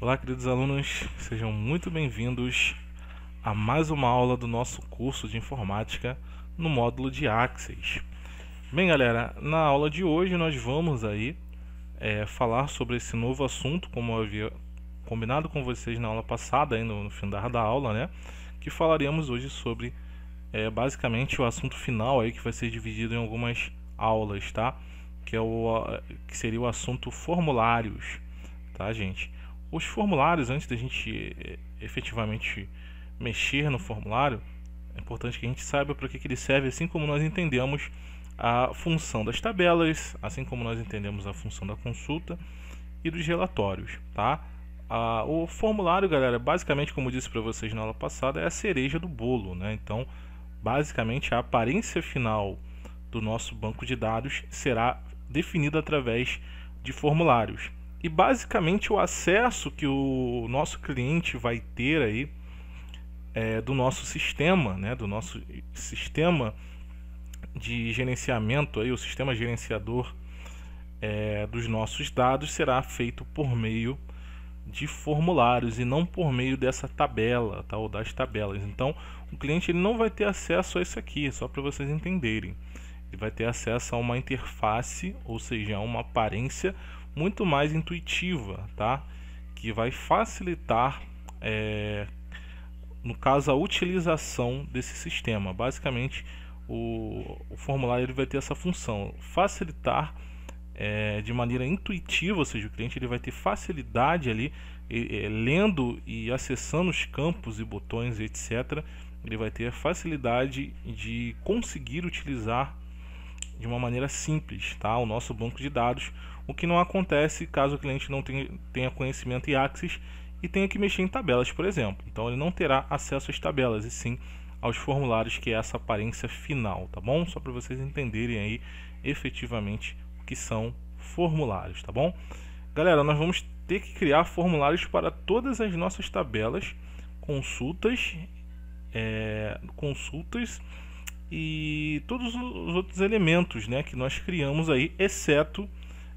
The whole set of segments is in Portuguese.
Olá, queridos alunos, sejam muito bem-vindos a mais uma aula do nosso curso de informática no módulo de Axis. Bem, galera, na aula de hoje nós vamos aí falar sobre esse novo assunto, como eu havia combinado com vocês na aula passada, aí no fim da aula, né? Que falaremos hoje sobre basicamente o assunto final aí, que vai ser dividido em algumas aulas, tá? Que seria o assunto formulários, tá, gente? Os formulários, antes da gente efetivamente mexer no formulário, é importante que a gente saiba para que ele serve, assim como nós entendemos a função das tabelas, assim como nós entendemos a função da consulta e dos relatórios, tá? O formulário, galera, basicamente, como eu disse para vocês na aula passada, é a cereja do bolo, né? Então, basicamente, a aparência final do nosso banco de dados será definida através de formulários. E basicamente o acesso que o nosso cliente vai ter aí do nosso sistema, né, do nosso sistema de gerenciamento, aí, o sistema gerenciador dos nossos dados será feito por meio de formulários e não por meio dessa tabela, tá, ou das tabelas. Então, o cliente ele não vai ter acesso a isso aqui, só para vocês entenderem. Ele vai ter acesso a uma interface, ou seja, a uma aparência muito mais intuitiva, tá? Que vai facilitar, no caso, a utilização desse sistema. Basicamente, o formulário ele vai ter essa função, facilitar de maneira intuitiva, ou seja, o cliente ele vai ter facilidade ali, lendo e acessando os campos e botões, etc. Ele vai ter facilidade de conseguir utilizar de uma maneira simples, tá, o nosso banco de dados, o que não acontece caso o cliente não tenha conhecimento em Axis e tenha que mexer em tabelas, por exemplo. Então ele não terá acesso às tabelas, e sim aos formulários, que é essa aparência final, tá bom? Só para vocês entenderem aí efetivamente o que são formulários, tá bom? Galera, nós vamos ter que criar formulários para todas as nossas tabelas, consultas e todos os outros elementos, né, que nós criamos aí, exceto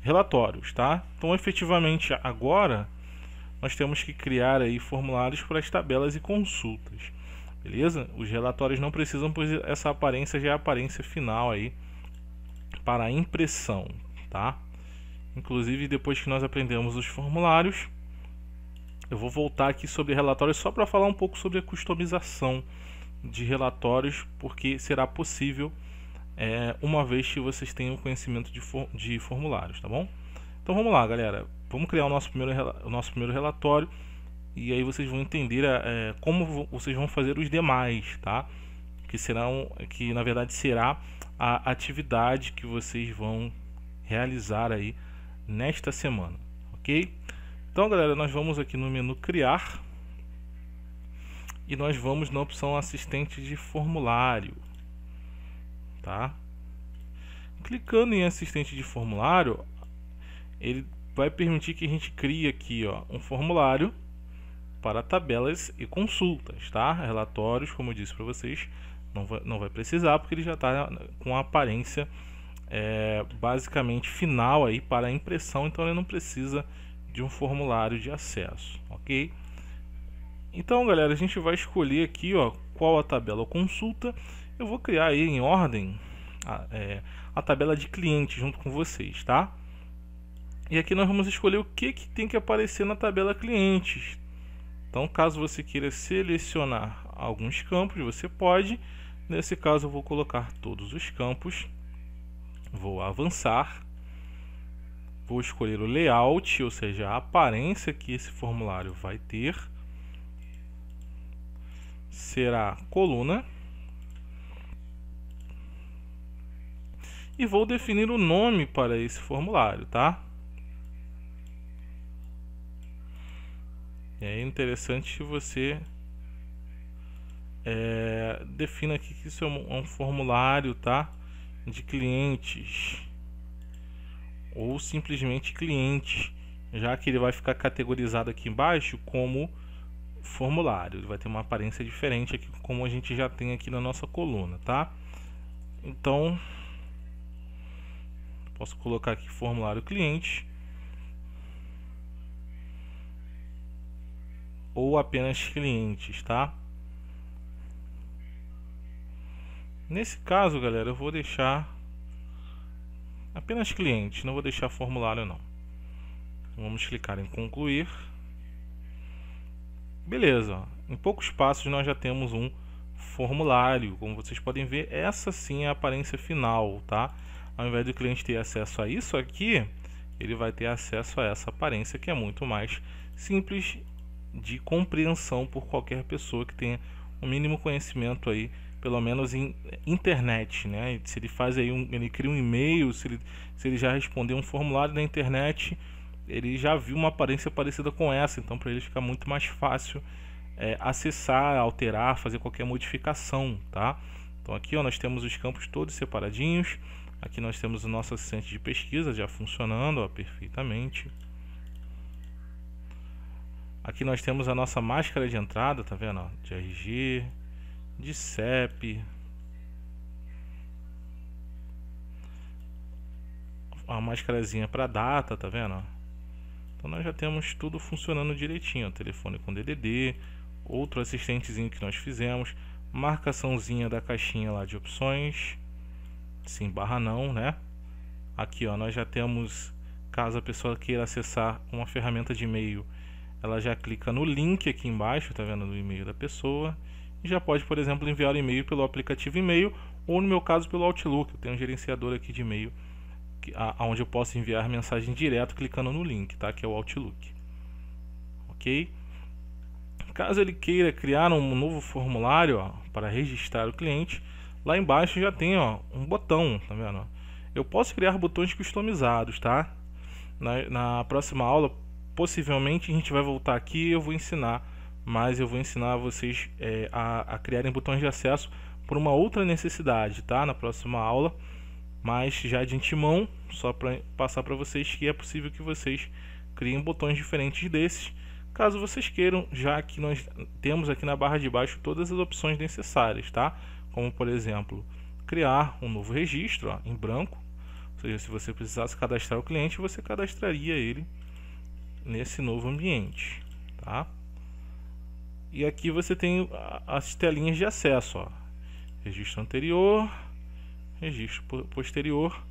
relatórios, tá? Então, efetivamente, agora nós temos que criar aí formulários para as tabelas e consultas, beleza? Os relatórios não precisam, pois essa aparência já é a aparência final aí para a impressão, tá? Inclusive, depois que nós aprendemos os formulários, eu vou voltar aqui sobre relatórios só para falar um pouco sobre a customização de relatórios, porque será possível uma vez que vocês tenham conhecimento de formulários, tá bom? Então vamos lá, galera, vamos criar o nosso primeiro relatório, e aí vocês vão entender como vocês vão fazer os demais, tá? Que na verdade será a atividade que vocês vão realizar aí nesta semana, ok? Então, galera, nós vamos aqui no menu criar e nós vamos na opção assistente de formulário, tá? Clicando em assistente de formulário, ele vai permitir que a gente crie aqui, ó, um formulário para tabelas e consultas, tá? Relatórios, como eu disse para vocês, não vai precisar, porque ele já está com a aparência basicamente final aí para a impressão, então ele não precisa de um formulário de acesso, ok? Então, galera, a gente vai escolher aqui, ó, qual a tabela ou consulta. Eu vou criar aí em ordem a tabela de cliente junto com vocês, tá? E aqui nós vamos escolher o que tem que aparecer na tabela clientes. Então, caso você queira selecionar alguns campos, você pode. Nesse caso, eu vou colocar todos os campos. Vou avançar. Vou escolher o layout, ou seja, a aparência que esse formulário vai ter. Será coluna. E vou definir o nome para esse formulário, tá? É interessante que você defina aqui que isso é um formulário, tá? De clientes, ou simplesmente cliente, já que ele vai ficar categorizado aqui embaixo como formulário. Ele vai ter uma aparência diferente aqui, como a gente já tem aqui na nossa coluna, tá? Então, posso colocar aqui formulário cliente. ou apenas clientes, tá? Nesse caso, galera, eu vou deixar apenas clientes, não vou deixar formulário não. Vamos clicar em concluir. Beleza, ó. Em poucos passos nós já temos um formulário. Como vocês podem ver, essa sim é a aparência final, tá? Ao invés do cliente ter acesso a isso aqui, ele vai ter acesso a essa aparência que é muito mais simples de compreensão por qualquer pessoa que tenha um mínimo conhecimento aí, pelo menos em internet, né? Se ele faz aí ele cria um e-mail, se ele já respondeu um formulário na internet, ele já viu uma aparência parecida com essa, então para ele fica muito mais fácil acessar, alterar, fazer qualquer modificação, tá? Então aqui, ó, nós temos os campos todos separadinhos. Aqui nós temos o nosso assistente de pesquisa já funcionando, ó, perfeitamente. Aqui nós temos a nossa máscara de entrada, tá vendo, ó? De RG, de CEP, a máscarazinha para data, tá vendo, ó? Então nós já temos tudo funcionando direitinho, ó. Telefone com DDD, outro assistentezinho que nós fizemos, marcaçãozinha da caixinha lá de opções, sim barra não, né? Aqui, ó, nós já temos, caso a pessoa queira acessar uma ferramenta de e-mail, ela já clica no link aqui embaixo, tá vendo, no e-mail da pessoa, e já pode, por exemplo, enviar o e-mail pelo aplicativo e-mail, ou no meu caso pelo Outlook. Eu tenho um gerenciador aqui de e-mail onde eu posso enviar mensagem direto clicando no link, tá? Que é o Outlook. Ok? Caso ele queira criar um novo formulário, ó, para registrar o cliente, lá embaixo já tem, ó, um botão, tá vendo? Eu posso criar botões customizados, tá? Na próxima aula, possivelmente a gente vai voltar aqui e eu vou ensinar, mas eu vou ensinar vocês a criarem botões de acesso por uma outra necessidade, tá? Na próxima aula, mas já de antemão, só para passar para vocês que é possível que vocês criem botões diferentes desses, caso vocês queiram, já que nós temos aqui na barra de baixo todas as opções necessárias, tá? Como, por exemplo, criar um novo registro, ó, em branco, ou seja, se você precisasse cadastrar o cliente, você cadastraria ele nesse novo ambiente, tá? E aqui você tem as telinhas de acesso, ó. Registro anterior, registro posterior,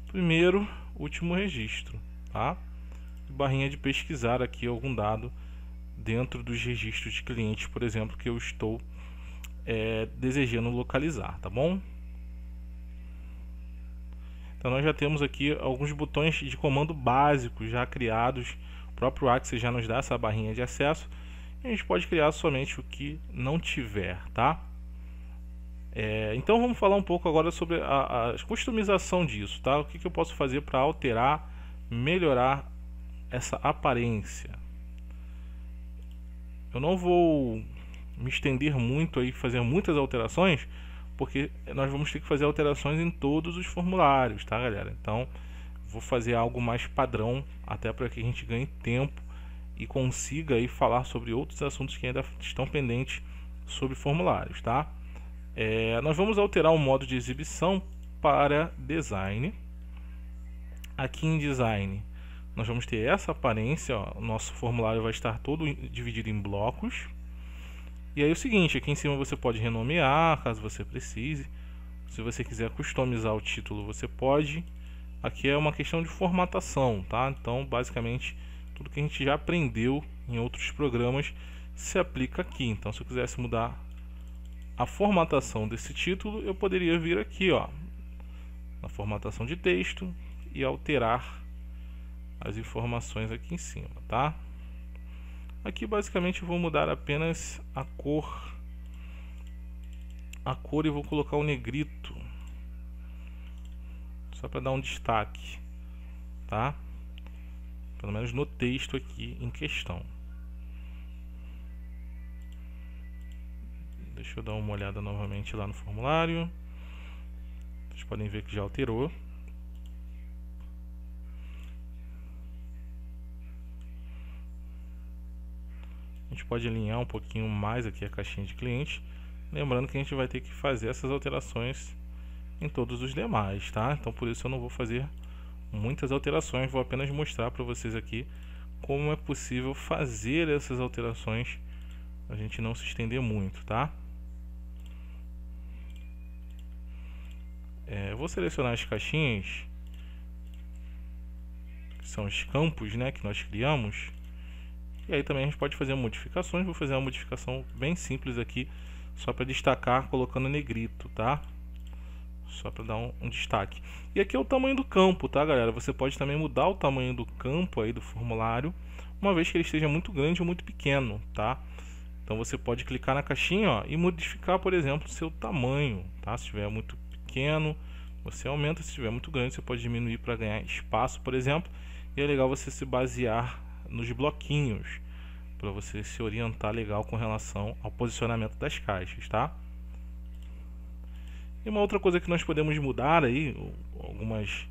primeiro, último registro, tá? Barrinha de pesquisar aqui algum dado dentro dos registros de clientes, por exemplo, que eu estou desejando localizar, tá bom? Então nós já temos aqui alguns botões de comando básicos já criados. O próprio Axis já nos dá essa barrinha de acesso. E a gente pode criar somente o que não tiver, tá? Então vamos falar um pouco agora sobre a customização disso, tá? O que eu posso fazer para alterar, melhorar essa aparência. Eu não vou me estender muito aí, fazer muitas alterações, porque nós vamos ter que fazer alterações em todos os formulários, tá, galera? Então vou fazer algo mais padrão, até para que a gente ganhe tempo e consiga aí falar sobre outros assuntos que ainda estão pendentes sobre formulários, tá? Nós vamos alterar o modo de exibição para design. Aqui em design nós vamos ter essa aparência, ó. O nosso formulário vai estar todo dividido em blocos. E aí é o seguinte, aqui em cima você pode renomear, caso você precise. Se você quiser customizar o título, você pode. Aqui é uma questão de formatação, tá? Então, basicamente, tudo que a gente já aprendeu em outros programas se aplica aqui. Então, se eu quisesse mudar a formatação desse título, eu poderia vir aqui, ó, na formatação de texto e alterar as informações aqui em cima, tá? Aqui basicamente eu vou mudar apenas a cor e vou colocar o negrito, só para dar um destaque, tá? Pelo menos no texto aqui em questão. Deixa eu dar uma olhada novamente lá no formulário. Vocês podem ver que já alterou. A gente pode alinhar um pouquinho mais aqui a caixinha de cliente, lembrando que a gente vai ter que fazer essas alterações em todos os demais, tá? Então por isso eu não vou fazer muitas alterações, vou apenas mostrar para vocês aqui como é possível fazer essas alterações, a gente não se estender muito, tá? Vou selecionar as caixinhas, que são os campos, né, que nós criamos. E aí também a gente pode fazer modificações. Vou fazer uma modificação bem simples aqui, só para destacar, colocando negrito, tá? Só para dar um destaque. E aqui é o tamanho do campo, tá, galera? Você pode também mudar o tamanho do campo aí do formulário, uma vez que ele esteja muito grande ou muito pequeno, tá? Então você pode clicar na caixinha, ó, e modificar, por exemplo, o seu tamanho, tá? Se estiver muito pequeno, você aumenta. Se estiver muito grande, você pode diminuir para ganhar espaço, por exemplo. E é legal você se basear nos bloquinhos para você se orientar legal com relação ao posicionamento das caixas, tá? E uma outra coisa que nós podemos mudar aí, algumas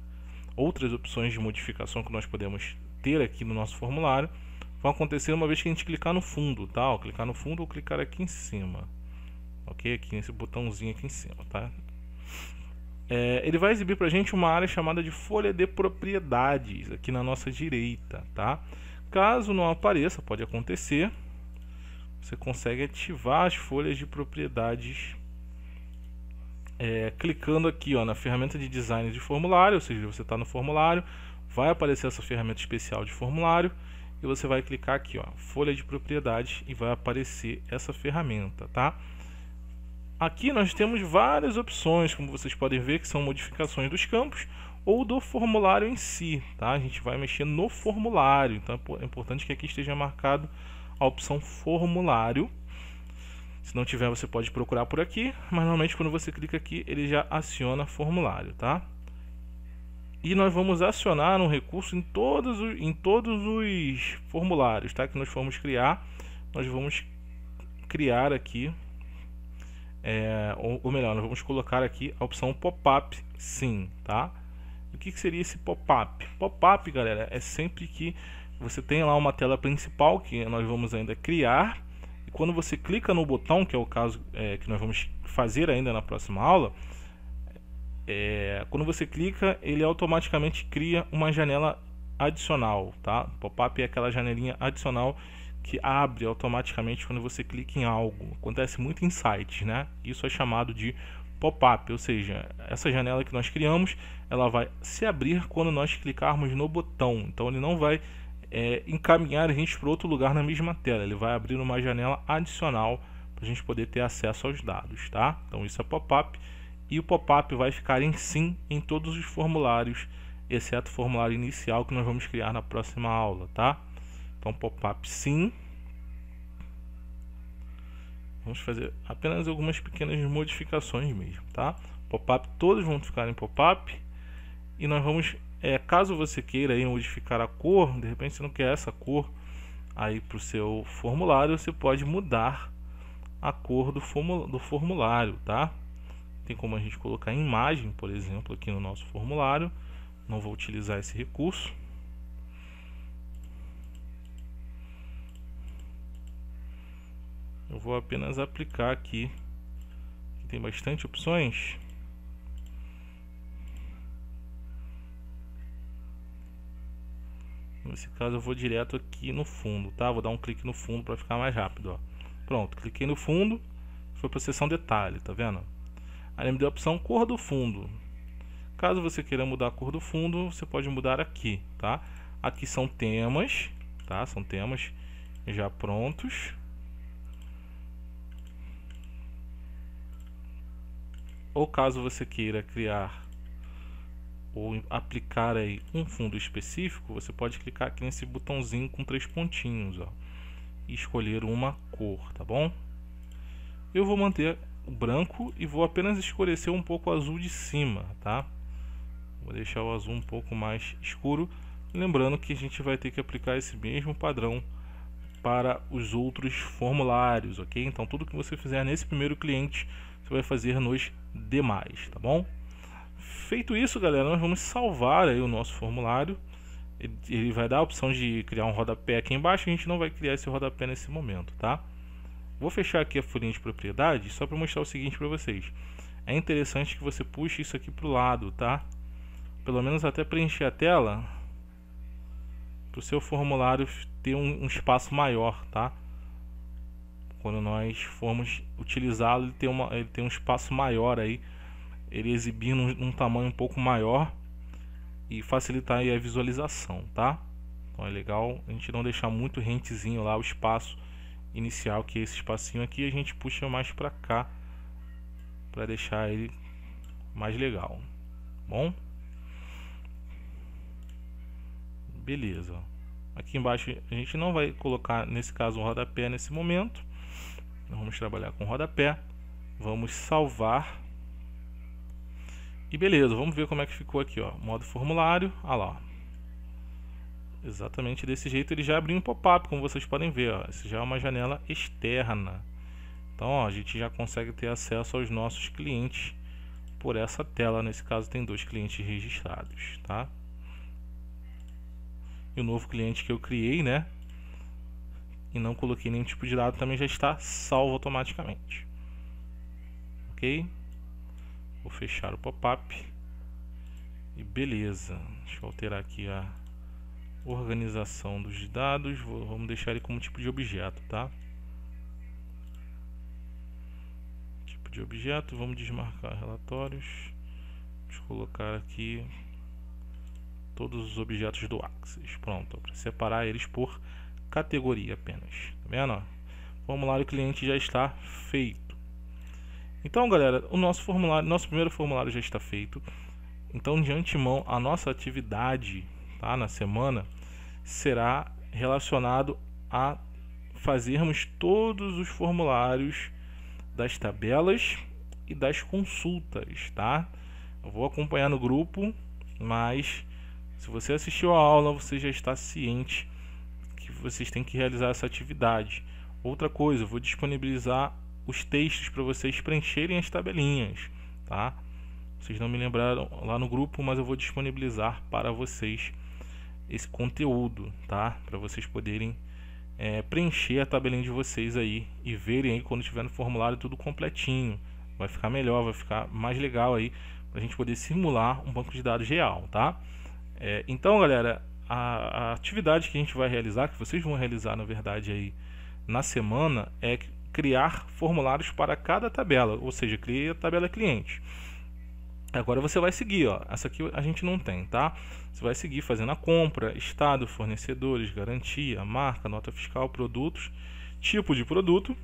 outras opções de modificação que nós podemos ter aqui no nosso formulário, vão acontecer uma vez que a gente clicar no fundo, tá? Ao clicar no fundo ou clicar aqui em cima, ok? Aqui nesse botãozinho aqui em cima, tá? Ele vai exibir para a gente uma área chamada de folha de propriedades aqui na nossa direita, tá? Caso não apareça, pode acontecer, você consegue ativar as folhas de propriedades clicando aqui, ó, na ferramenta de design de formulário. Ou seja, você está no formulário, vai aparecer essa ferramenta especial de formulário e você vai clicar aqui, ó, folha de propriedades, e vai aparecer essa ferramenta, tá? Aqui nós temos várias opções, como vocês podem ver, que são modificações dos campos ou do formulário em si, tá? A gente vai mexer no formulário, então é importante que aqui esteja marcado a opção formulário. Se não tiver, você pode procurar por aqui, mas normalmente quando você clica aqui, ele já aciona formulário, tá? E nós vamos acionar um recurso em todos os formulários, tá? Que nós formos criar, nós vamos criar aqui, ou melhor, nós vamos colocar aqui a opção pop-up sim, tá? O que seria esse pop-up? Pop-up, galera, é sempre que você tem lá uma tela principal que nós vamos ainda criar, e quando você clica no botão, que é o caso que nós vamos fazer ainda na próxima aula, quando você clica, ele automaticamente cria uma janela adicional, tá? Pop-up é aquela janelinha adicional que abre automaticamente quando você clica em algo. Acontece muito em sites, né? Isso é chamado de pop-up, ou seja, essa janela que nós criamos, ela vai se abrir quando nós clicarmos no botão. Então ele não vai encaminhar a gente para outro lugar na mesma tela, ele vai abrir uma janela adicional para a gente poder ter acesso aos dados, tá? Então isso é pop-up, e o pop-up vai ficar em sim em todos os formulários, exceto o formulário inicial que nós vamos criar na próxima aula, tá? Então pop-up sim. Vamos fazer apenas algumas pequenas modificações mesmo, tá? Pop-up, todos vão ficar em pop-up. E nós vamos, caso você queira aí modificar a cor, de repente você não quer essa cor aí para o seu formulário, você pode mudar a cor do formulário, tá? Tem como a gente colocar imagem, por exemplo, aqui no nosso formulário. Não vou utilizar esse recurso. Eu vou apenas aplicar aqui, tem bastante opções. Nesse caso eu vou direto aqui no fundo, tá? Vou dar um clique no fundo para ficar mais rápido, ó. Pronto, cliquei no fundo, foi para a seção detalhe, tá vendo? Aí ele me deu a opção cor do fundo. Caso você queira mudar a cor do fundo, você pode mudar aqui, tá? Aqui são temas, tá? São temas já prontos. Ou caso você queira criar ou aplicar aí um fundo específico, você pode clicar aqui nesse botãozinho com 3 pontinhos, ó, e escolher uma cor, tá bom? Eu vou manter o branco e vou apenas escurecer um pouco o azul de cima, tá? Vou deixar o azul um pouco mais escuro, lembrando que a gente vai ter que aplicar esse mesmo padrão para os outros formulários, ok? Então tudo que você fizer nesse primeiro cliente, você vai fazer nos demais, tá bom? Feito isso, galera, nós vamos salvar aí o nosso formulário. Ele vai dar a opção de criar um rodapé aqui embaixo. A gente não vai criar esse rodapé nesse momento, tá? Vou fechar aqui a folhinha de propriedade só para mostrar o seguinte para vocês. É interessante que você puxe isso aqui para o lado, tá? Pelo menos até preencher a tela. para o seu formulário ter um espaço maior, tá? Quando nós formos utilizá-lo, ele tem um espaço maior aí, ele exibindo um tamanho um pouco maior e facilitar aí a visualização, tá? Então é legal a gente não deixar muito rentezinho lá o espaço inicial, que é esse espacinho aqui, a gente puxa mais para cá para deixar ele mais legal. Bom, beleza. Aqui embaixo a gente não vai colocar, nesse caso, um rodapé nesse momento. Nós vamos trabalhar com rodapé. Vamos salvar. E beleza, vamos ver como é que ficou aqui, ó. Modo formulário, olha lá. Exatamente desse jeito ele já abriu um pop-up, como vocês podem ver, ó. Esse já é uma janela externa. Então, ó, a gente já consegue ter acesso aos nossos clientes por essa tela. Nesse caso tem 2 clientes registrados, tá? E o novo cliente que eu criei, né, e não coloquei nenhum tipo de dado, também já está salvo automaticamente. Ok? Vou fechar o pop-up. E beleza. Deixa eu alterar aqui a organização dos dados. Vamos deixar ele como tipo de objeto, tá? Tipo de objeto. Vamos desmarcar relatórios. Vamos colocar aqui todos os objetos do Axis. Pronto, para separar eles por categoria apenas. Tá vendo? O formulário cliente já está feito. Então, galera, o nosso primeiro formulário já está feito. Então, de antemão, a nossa atividade, tá, na semana será relacionado a fazermos todos os formulários das tabelas e das consultas, tá? Eu vou acompanhar no grupo, mas se você assistiu a aula, você já está ciente que vocês têm que realizar essa atividade. Outra coisa, eu vou disponibilizar os textos para vocês preencherem as tabelinhas, tá? Vocês não me lembraram lá no grupo, mas eu vou disponibilizar para vocês esse conteúdo, tá? Para vocês poderem preencher a tabelinha de vocês aí e verem aí quando tiver no formulário tudo completinho. Vai ficar melhor, vai ficar mais legal aí para a gente poder simular um banco de dados real, tá? Então, galera, a atividade que a gente vai realizar, que vocês vão realizar na verdade aí na semana, é criar formulários para cada tabela, ou seja, cria a tabela cliente. Agora você vai seguir, ó, essa aqui a gente não tem, tá? Você vai seguir fazendo a compra, estado, fornecedores, garantia, marca, nota fiscal, produtos, tipo de produto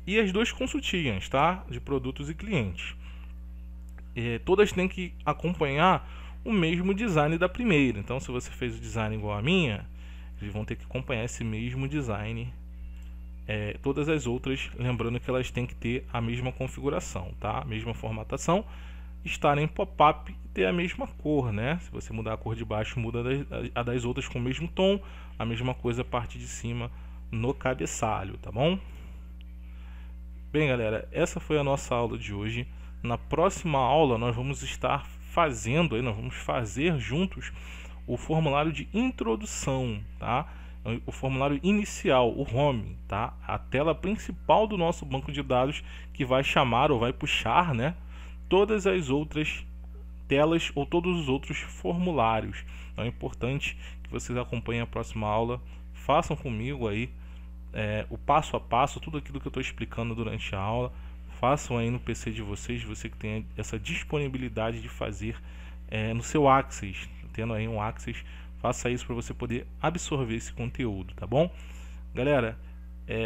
e as 2 consultinhas, tá? De produtos e clientes. Todas têm que acompanhar o mesmo design da primeira. Então, se você fez o design igual a minha, eles vão ter que acompanhar esse mesmo design. Todas as outras, lembrando que elas têm que ter a mesma configuração, tá? A mesma formatação, estar em pop-up e ter a mesma cor, né? Se você mudar a cor de baixo, muda a das outras com o mesmo tom. A mesma coisa a parte de cima no cabeçalho, tá bom? Bem, galera, essa foi a nossa aula de hoje. Na próxima aula nós vamos estar nós vamos fazer juntos o formulário de introdução, tá? O formulário inicial, o home, tá? A tela principal do nosso banco de dados, que vai chamar ou vai puxar, né, todas as outras telas ou todos os outros formulários. Então é importante que vocês acompanhem a próxima aula, façam comigo aí o passo a passo, tudo aquilo que eu estou explicando durante a aula. Façam aí no PC de vocês, você que tem essa disponibilidade de fazer no seu Axis, tendo aí um Axis, faça isso para você poder absorver esse conteúdo, tá bom? Galera,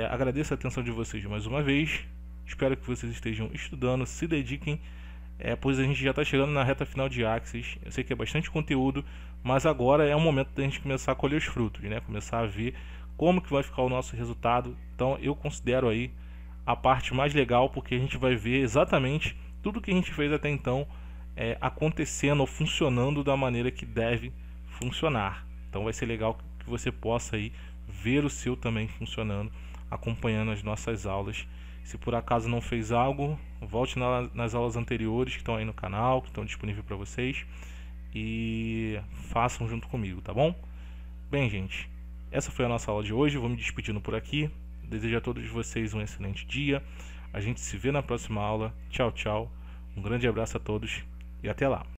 agradeço a atenção de vocês mais uma vez, espero que vocês estejam estudando, se dediquem, pois a gente já está chegando na reta final de Axis. Eu sei que é bastante conteúdo, mas agora é o momento da gente começar a colher os frutos, né? Começar a ver como que vai ficar o nosso resultado. Então eu considero aí a parte mais legal, porque a gente vai ver exatamente tudo que a gente fez até então acontecendo ou funcionando da maneira que deve funcionar. Então vai ser legal que você possa aí ver o seu também funcionando, acompanhando as nossas aulas. Se por acaso não fez algo, volte nas aulas anteriores que estão aí no canal, que estão disponíveis para vocês, e façam junto comigo, tá bom? Bem, gente, essa foi a nossa aula de hoje. Vou me despedindo por aqui. Desejo a todos vocês um excelente dia. A gente se vê na próxima aula. Tchau, tchau. Um grande abraço a todos e até lá.